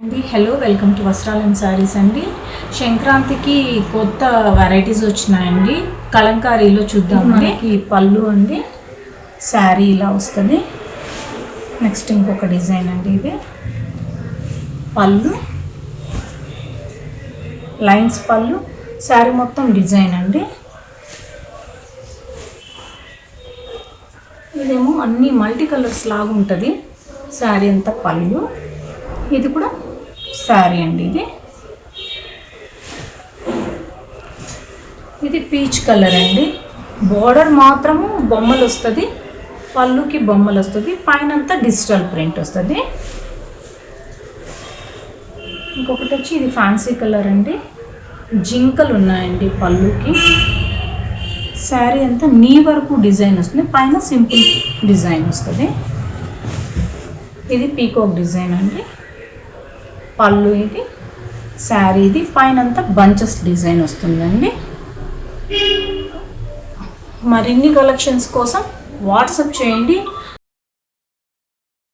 Hello welcome to వస్త్రాలం saris అండి. సంక్రాంతికి కొత్త వెరైటీస్ వచ్చినాయండి. కలంకారీలో చూద్దాం. మనకి పళ్ళు అండి, శారీ ఇలా వస్తుంది. నెక్స్ట్ ఇంకొక డిజైన్ అండి, ఇది పళ్ళు లైన్స్ పళ్ళు, శారీ మొత్తం డిజైన్ అండి. ఇదేమో అన్ని మల్టీ కలర్స్ లాగా ఉంటుంది శారీ అంతా. పళ్ళు ఇది కూడా శారీ అండి. ఇది పీచ్ కలర్ అండి. బోర్డర్ మాత్రము బొమ్మలు వస్తుంది, పళ్ళుకి బొమ్మలు వస్తుంది, పైన అంతా డిజిటల్ ప్రింట్ వస్తుంది. ఇంకొకటి వచ్చి ఇది ఫ్యాన్సీ కలర్ అండి. జింకలు ఉన్నాయండి పళ్ళుకి. శారీ అంతా నీ వరకు డిజైన్ వస్తుంది, పైన సింపుల్ డిజైన్ వస్తుంది. ఇది పీకాక్ డిజైన్ అండి. పళ్ళు ఇది, శారీ ఇది, పైన అంతా బంచెస్ డిజైన్ వస్తుందండి. మరిన్ని కలెక్షన్స్ కోసం వాట్సాప్ చేయండి.